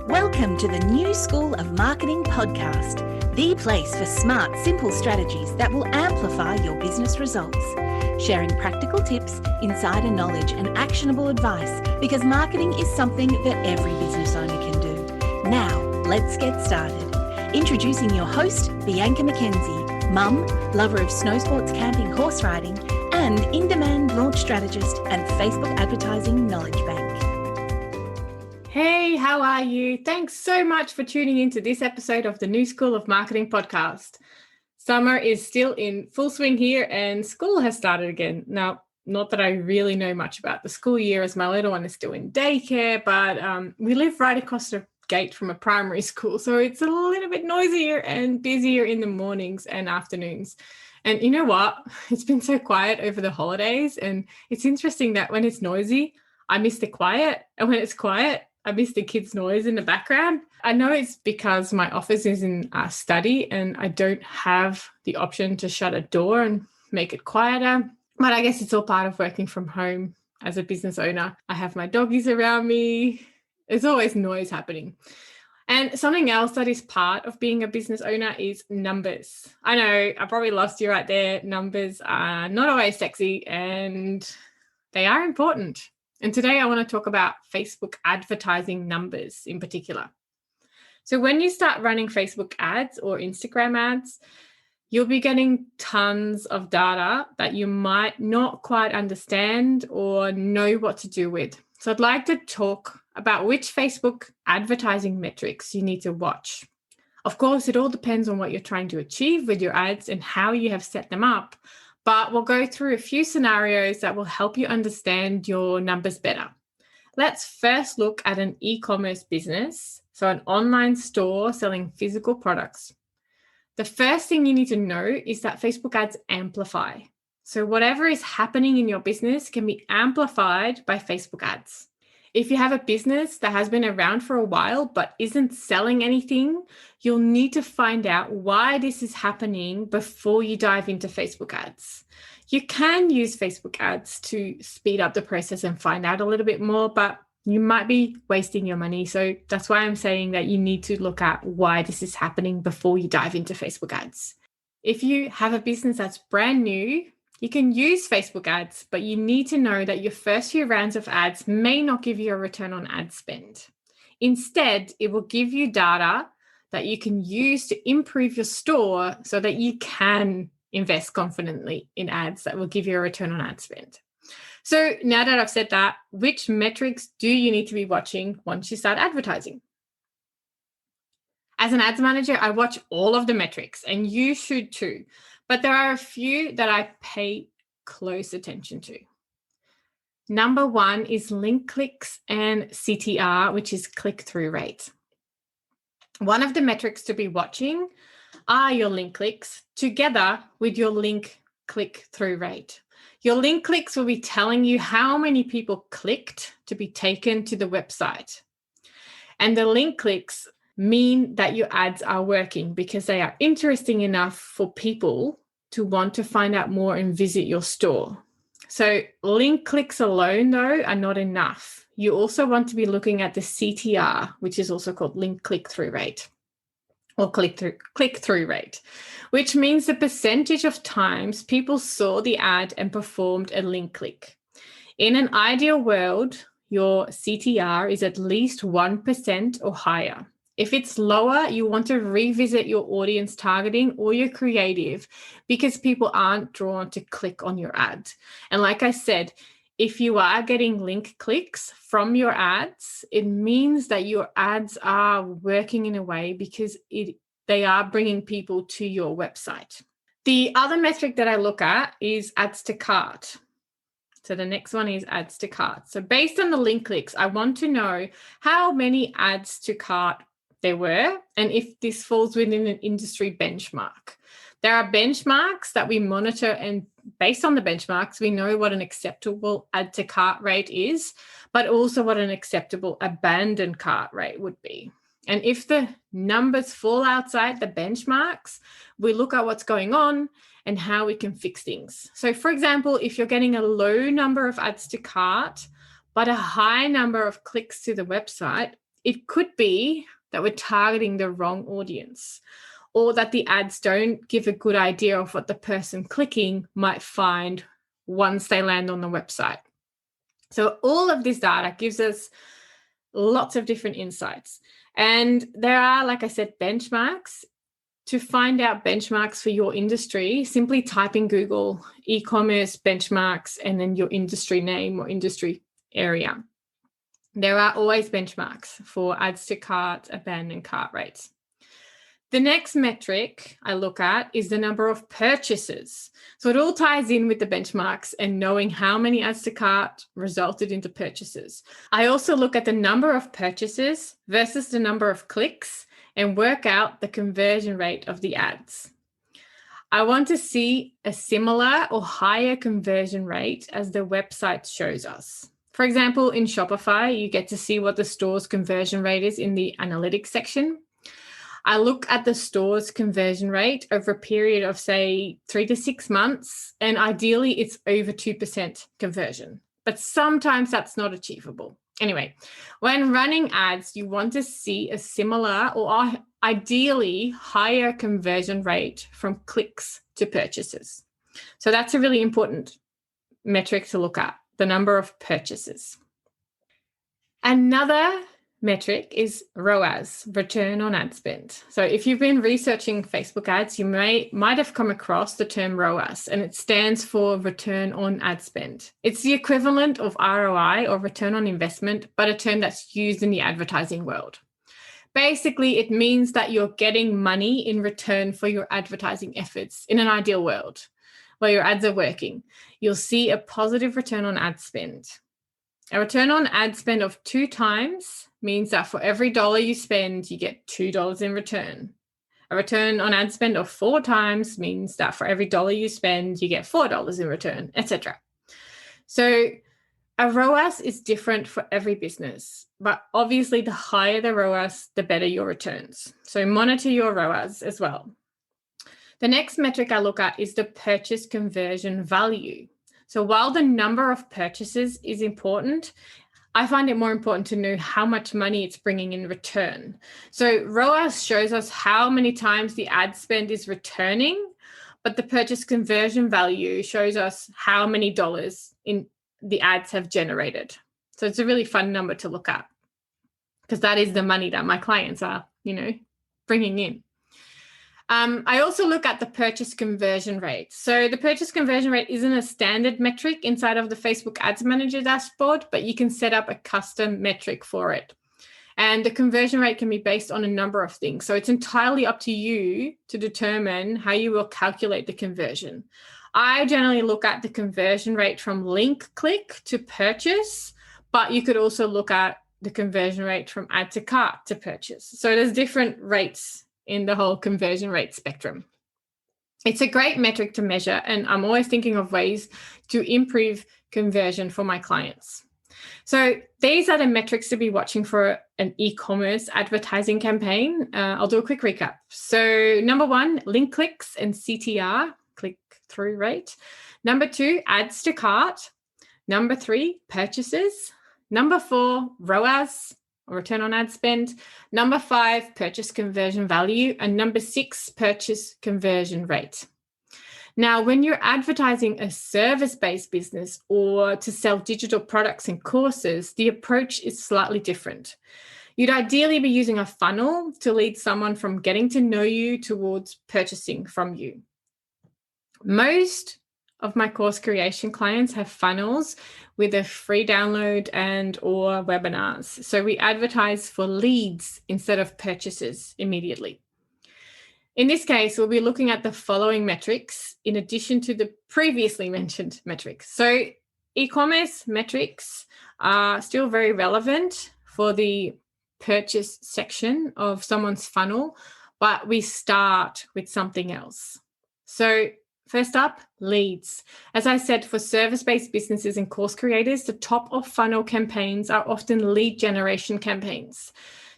Welcome to the New School of Marketing podcast, the place for smart, simple strategies that will amplify your business results. Sharing practical tips, insider knowledge, and actionable advice because marketing is something that every business owner can do. Now, let's get started. Introducing your host, Bianca McKenzie, mum, lover of snow sports, camping, horse riding, and in-demand launch strategist and Facebook advertising knowledge bank. Hey, how are you? Thanks so much for tuning into this episode of the New School of Marketing podcast. Summer is still in full swing here and school has started again. Now, not that I really know much about the school year as my little one is still in daycare, but we live right across the gate from a primary school. So it's a little bit noisier and busier in the mornings and afternoons. And you know what? It's been so quiet over the holidays. And it's interesting that when it's noisy, I miss the quiet. And when it's quiet, I miss the kids' noise in the background. I know it's because my office is in a study and I don't have the option to shut a door and make it quieter. But I guess it's all part of working from home as a business owner. I have my doggies around me. There's always noise happening. And something else that is part of being a business owner is numbers. I know I probably lost you right there. Numbers are not always sexy and they are important. And today I want to talk about Facebook advertising numbers in particular. So when you start running Facebook ads or Instagram ads, you'll be getting tons of data that you might not quite understand or know what to do with. So I'd like to talk about which Facebook advertising metrics you need to watch. Of course, it all depends on what you're trying to achieve with your ads and how you have set them up. But we'll go through a few scenarios that will help you understand your numbers better. Let's first look at an e-commerce business, so an online store selling physical products. The first thing you need to know is that Facebook ads amplify. So whatever is happening in your business can be amplified by Facebook ads. If you have a business that has been around for a while but isn't selling anything, you'll need to find out why this is happening before you dive into Facebook ads. You can use Facebook ads to speed up the process and find out a little bit more, but you might be wasting your money. So that's why I'm saying that you need to look at why this is happening before you dive into Facebook ads. If you have a business that's brand new, you can use Facebook ads, but you need to know that your first few rounds of ads may not give you a return on ad spend. Instead, it will give you data that you can use to improve your store so that you can invest confidently in ads that will give you a return on ad spend. So now that I've said that, which metrics do you need to be watching once you start advertising? As an ads manager, I watch all of the metrics, and you should too. But there are a few that I pay close attention to. Number one is link clicks and CTR, which is click-through rate. One of the metrics to be watching are your link clicks together with your link click-through rate. Your link clicks will be telling you how many people clicked to be taken to the website. And the link clicks mean that your ads are working because they are interesting enough for people to want to find out more and visit your store. So link clicks alone, though, are not enough. You also want to be looking at the CTR, which is also called link click-through rate or click-through rate, which means the percentage of times people saw the ad and performed a link click. In an ideal world, your CTR is at least 1% or higher. If it's lower, you want to revisit your audience targeting or your creative because people aren't drawn to click on your ad. And like I said, if you are getting link clicks from your ads, it means that your ads are working in a way because they are bringing people to your website. The other metric that I look at is ads to cart. So the next one is ads to cart. So based on the link clicks, I want to know how many ads to cart there were, and if this falls within an industry benchmark. There are benchmarks that we monitor, and based on the benchmarks, we know what an acceptable add to cart rate is, but also what an acceptable abandoned cart rate would be. And if the numbers fall outside the benchmarks, we look at what's going on and how we can fix things. So for example, if you're getting a low number of ads to cart, but a high number of clicks to the website, it could be that we're targeting the wrong audience, or that the ads don't give a good idea of what the person clicking might find once they land on the website. So all of this data gives us lots of different insights. And there are, like I said, benchmarks. To find out benchmarks for your industry, simply type in Google e-commerce benchmarks and then your industry name or industry area. There are always benchmarks for adds to cart, abandoned cart rates. The next metric I look at is the number of purchases. So it all ties in with the benchmarks and knowing how many adds to cart resulted into purchases. I also look at the number of purchases versus the number of clicks and work out the conversion rate of the ads. I want to see a similar or higher conversion rate as the website shows us. For example, in Shopify, you get to see what the store's conversion rate is in the analytics section. I look at the store's conversion rate over a period of, say, 3 to 6 months, and ideally it's over 2% conversion. But sometimes that's not achievable. Anyway, when running ads, you want to see a similar or ideally higher conversion rate from clicks to purchases. So that's a really important metric to look at, the number of purchases. Another metric is ROAS, return on ad spend. So if you've been researching Facebook ads, you might have come across the term ROAS, and it stands for return on ad spend. It's the equivalent of ROI, or return on investment, but a term that's used in the advertising world. Basically, it means that you're getting money in return for your advertising efforts in an ideal world where your ads are working. You'll see a positive return on ad spend. A return on ad spend of 2 times means that for every $1 you spend, you get $2 in return. A return on ad spend of 4 times means that for every $1 you spend, you get $4 in return, etc. So a ROAS is different for every business, but obviously the higher the ROAS, the better your returns. So monitor your ROAS as well. The next metric I look at is the purchase conversion value. So while the number of purchases is important, I find it more important to know how much money it's bringing in return. So ROAS shows us how many times the ad spend is returning, but the purchase conversion value shows us how many dollars in the ads have generated. So it's a really fun number to look at because that is the money that my clients are, bringing in. I also look at the purchase conversion rate. So the purchase conversion rate isn't a standard metric inside of the Facebook Ads Manager dashboard, but you can set up a custom metric for it. And the conversion rate can be based on a number of things. So it's entirely up to you to determine how you will calculate the conversion. I generally look at the conversion rate from link click to purchase, but you could also look at the conversion rate from add to cart to purchase. So there's different rates in the whole conversion rate spectrum. It's a great metric to measure, and I'm always thinking of ways to improve conversion for my clients. So these are the metrics to be watching for an e-commerce advertising campaign. I'll do a quick recap. So number 1, link clicks and CTR, click-through rate. Number 2, adds to cart. Number 3, purchases. Number 4, ROAS, or return on ad spend. Number 5, purchase conversion value. And number 6, purchase conversion rate. Now, when you're advertising a service-based business or to sell digital products and courses, the approach is slightly different. You'd ideally be using a funnel to lead someone from getting to know you towards purchasing from you. Most of my course creation clients have funnels with a free download and or webinars. So we advertise for leads instead of purchases immediately. In this case, we'll be looking at the following metrics in addition to the previously mentioned metrics. So e-commerce metrics are still very relevant for the purchase section of someone's funnel, but we start with something else. So first up, leads. As I said, for service-based businesses and course creators, the top of funnel campaigns are often lead generation campaigns,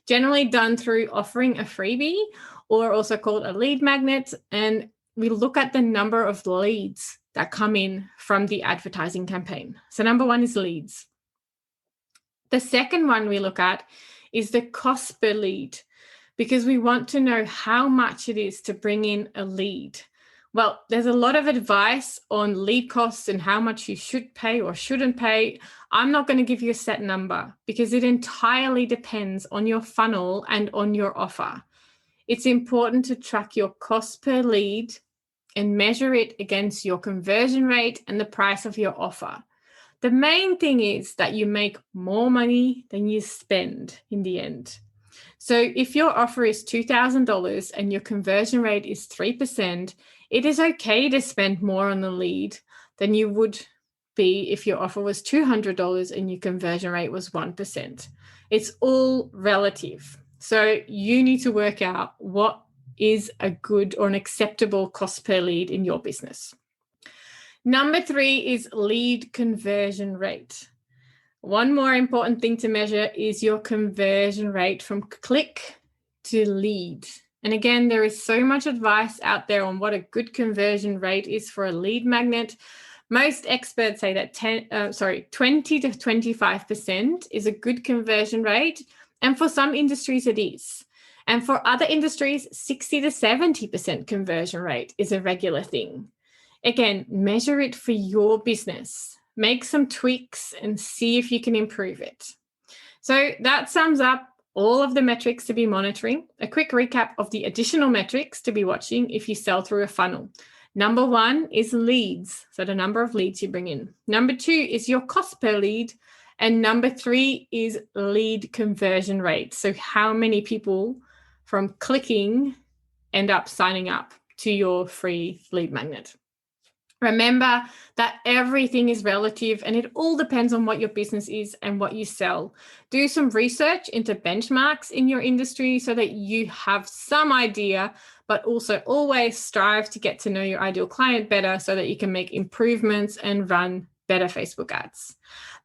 generally done through offering a freebie or also called a lead magnet. And we look at the number of leads that come in from the advertising campaign. So number 1 is leads. The second one we look at is the cost per lead, because we want to know how much it is to bring in a lead. Well, there's a lot of advice on lead costs and how much you should pay or shouldn't pay. I'm not going to give you a set number because it entirely depends on your funnel and on your offer. It's important to track your cost per lead and measure it against your conversion rate and the price of your offer. The main thing is that you make more money than you spend in the end. So if your offer is $2,000 and your conversion rate is 3%, it is okay to spend more on the lead than you would be if your offer was $200 and your conversion rate was 1%. It's all relative. So you need to work out what is a good or an acceptable cost per lead in your business. Number 3 is lead conversion rate. One more important thing to measure is your conversion rate from click to lead. And again, there is so much advice out there on what a good conversion rate is for a lead magnet. Most experts say that 20 to 25% is a good conversion rate. And for some industries, it is. And for other industries, 60 to 70% conversion rate is a regular thing. Again, measure it for your business. Make some tweaks and see if you can improve it. So that sums up all of the metrics to be monitoring. A quick recap of the additional metrics to be watching if you sell through a funnel. Number 1 is leads, so the number of leads you bring in. Number 2 is your cost per lead. And number 3 is lead conversion rate. So how many people from clicking end up signing up to your free lead magnet. Remember that everything is relative and it all depends on what your business is and what you sell. Do some research into benchmarks in your industry so that you have some idea, but also always strive to get to know your ideal client better so that you can make improvements and run better Facebook ads.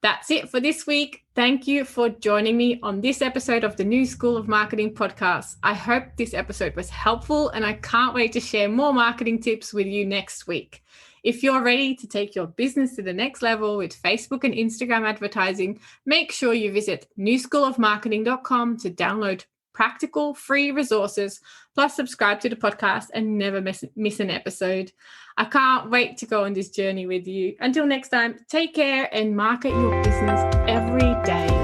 That's it for this week. Thank you for joining me on this episode of the New School of Marketing podcast. I hope this episode was helpful and I can't wait to share more marketing tips with you next week. If you're ready to take your business to the next level with Facebook and Instagram advertising, make sure you visit newschoolofmarketing.com to download practical free resources, plus subscribe to the podcast and never miss an episode. I can't wait to go on this journey with you. Until next time, take care and market your business every day.